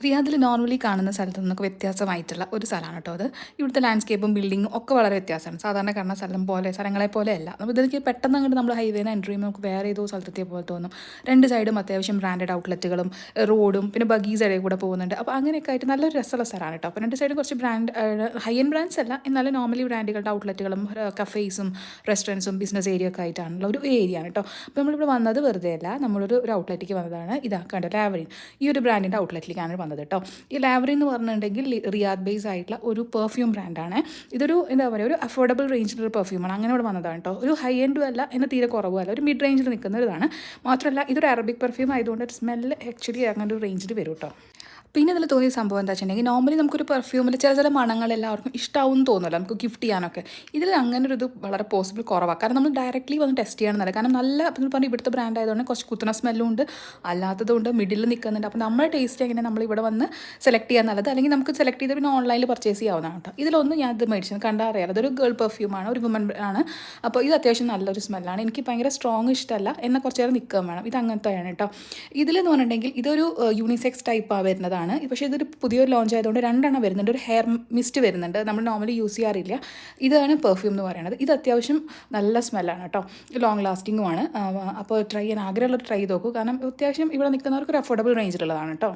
റിയാദിൽ നോർമലി കാണുന്ന സ്ഥലത്ത് നിന്നൊക്കെ വ്യത്യാസമായിട്ടുള്ള ഒരു സ്ഥലമാണ് കേട്ടോ അത്. ഇവിടുത്തെ ലാൻഡ്സ്കേപ്പും ബിൽഡിങ്ങും ഒക്കെ വളരെ വ്യത്യാസമാണ്. സാധാരണ കാണുന്ന സ്ഥലങ്ങളെ പോലെയല്ല. അപ്പോൾ ഇതിലേക്ക് പെട്ടെന്ന് അങ്ങോട്ട് നമ്മൾ ഹൈവേന്ന് എൻ്റർ ചെയ്യുമ്പോൾ നമുക്ക് വേറെ ഏതോ സ്ഥലത്തെത്തിയ പോലെ തോന്നും. രണ്ട് സൈഡും അത്യാവശ്യം ബ്രാൻഡഡ് ഔട്ട്ലെറ്റുകളും റോഡും പിന്നെ ബഗീസ് ഇടയിൽ കൂടെ പോകുന്നുണ്ട്. അപ്പോൾ അങ്ങനെയൊക്കെ ആയിട്ട് നല്ലൊരു രസമുള്ള സ്ഥലമാണ് കേട്ടോ. അപ്പോൾ രണ്ട് സൈഡും കുറച്ച് ഹൈ എൻഡ് ബ്രാൻഡ്സ് അല്ല, എന്നാലും നോർമലി ബ്രാൻഡുകളുടെ ഔട്ട്ലെറ്റുകളും കഫേസും റെസ്റ്റോറൻറ്റ്സും ബിസിനസ് ഏരിയ ഒക്കെ ആയിട്ടാണുള്ള ഒരു ഏരിയ ആണ് കേട്ടോ. അപ്പോൾ നമ്മളിവിടെ വന്നത് വെറുതെ അല്ല, നമ്മളൊരു ഔട്ട്ലെറ്റിലേക്ക് വന്നതാണ്. ഇതാ കണ്ടോ, ലാവറിൻ, ഈ ഒരു ബ്രാൻഡിൻ്റെ ഔട്ട്ലെറ്റിലേക്കാണ് വന്നത് കേട്ടോ. ഈ ലാവറി എന്ന് പറഞ്ഞിട്ടുണ്ടെങ്കിൽ റിയാദ് ബേസ് ആയിട്ടുള്ള ഒരു പെർഫ്യൂം ബ്രാൻഡാണ്. ഇതൊരു എന്താ പറയുക, ഒരു അഫോർഡബിൾ റേഞ്ചിലൊരു പെർഫ്യൂമാണ്. അങ്ങനെ ഇവിടെ വന്നതാണ് കേട്ടോ. ഒരു ഹൈ എൻഡും അല്ല, എന്നാൽ തീരെ കുറവും അല്ല, ഒരു മിഡ് റേഞ്ചിൽ നിൽക്കുന്ന ഇതാണ്. മാത്രമല്ല ഇതൊരു അറബിക് പെർഫ്യൂം ആയതുകൊണ്ട് സ്മെല്ല് ആക്ച്വലി അങ്ങനെ ഒരു റേഞ്ചിൽ വരും കേട്ടോ. പിന്നെ ഇതിൽ തോന്നിയ സംഭവം എന്താ വെച്ചിട്ടുണ്ടെങ്കിൽ, നോർമലി നമുക്കൊരു പെർഫ്യൂമിൽ ചില മണങ്ങൾ എല്ലാവർക്കും ഇഷ്ടമാവും തോന്നുമല്ലോ, നമുക്ക് ഗിഫ്റ്റ് ചെയ്യാനൊക്കെ. ഇതിൽ അങ്ങനെ ഒരു ഇത് വളരെ പോസിബിൾ കുറവാണ്. കാരണം നമ്മൾ ഡയറക്റ്റ്ലി വന്ന് ടെസ്റ്റ് ചെയ്യണമെന്നല്ല. കാരണം നല്ല എന്ന് പറഞ്ഞാൽ ഇവിടുത്തെ ബ്രാൻഡ് ആയതുകൊണ്ട് കുറച്ച് കുത്തുന്ന സ്മെല്ലും ഉണ്ട്, അല്ലാത്തതുകൊണ്ട് മിഡിൽ നിൽക്കുന്നുണ്ട്. അപ്പോൾ നമ്മുടെ ടേസ്റ്റ് എങ്ങനെ നമ്മൾ ഇവിടെ വന്ന് സെലക്ട് ചെയ്യാൻ നല്ലത്, അല്ലെങ്കിൽ നമുക്ക് സെലക്ട് ചെയ്ത് പിന്നെ ഓൺലൈനിൽ പർച്ചേസ് ചെയ്യാവുന്നതാണ് കേട്ടോ. ഇതിലൊന്നും ഞാൻ ഇത് മേടിച്ചത് കണ്ടാൽ അറിയാം, അതൊരു ഗേൾ പെർഫ്യൂമാണ്, ഒരു വുമൻ ആണ്. അപ്പോൾ ഇത് അത്യാവശ്യം നല്ലൊരു സ്മെല്ലാണ്. എനിക്ക് ഭയങ്കര സ്ട്രോങ് ഇഷ്ടമല്ല, എന്നാൽ കുറച്ച് നേരം നിൽക്കാൻ വേണം. ഇത് അങ്ങനത്തെയാണ് കേട്ടോ. ഇതിലെന്ന് പറഞ്ഞിട്ടുണ്ടെങ്കിൽ ഇതൊരു യൂണിസെക്സ് ടൈപ്പാണ് വരുന്നതാണ്. പക്ഷേ ഇതൊരു പുതിയൊരു ലോഞ്ച് ആയതുകൊണ്ട് രണ്ടെണ്ണം വരുന്നുണ്ട്. ഒരു ഹെയർ മിസ്റ്റ് വരുന്നുണ്ട്, നമ്മൾ നോർമലി യൂസ് ചെയ്യാറില്ല. ഇതാണ് പെർഫ്യൂം എന്ന് പറയുന്നത്. ഇത് അത്യാവശ്യം നല്ല സ്മെല്ലാണ് കേട്ടോ, ലോങ് ലാസ്റ്റിങ്ങുമാണ്. അപ്പോൾ ട്രൈ ചെയ്യാൻ ആഗ്രഹമുള്ളവർ ട്രൈ ചെയ്ത് നോക്കൂ. കാരണം അത്യാവശ്യം ഇവിടെ നിൽക്കുന്നവർക്ക് ഒരു അഫോർഡബിൾ റേഞ്ചിലുള്ളതാണ് കേട്ടോ.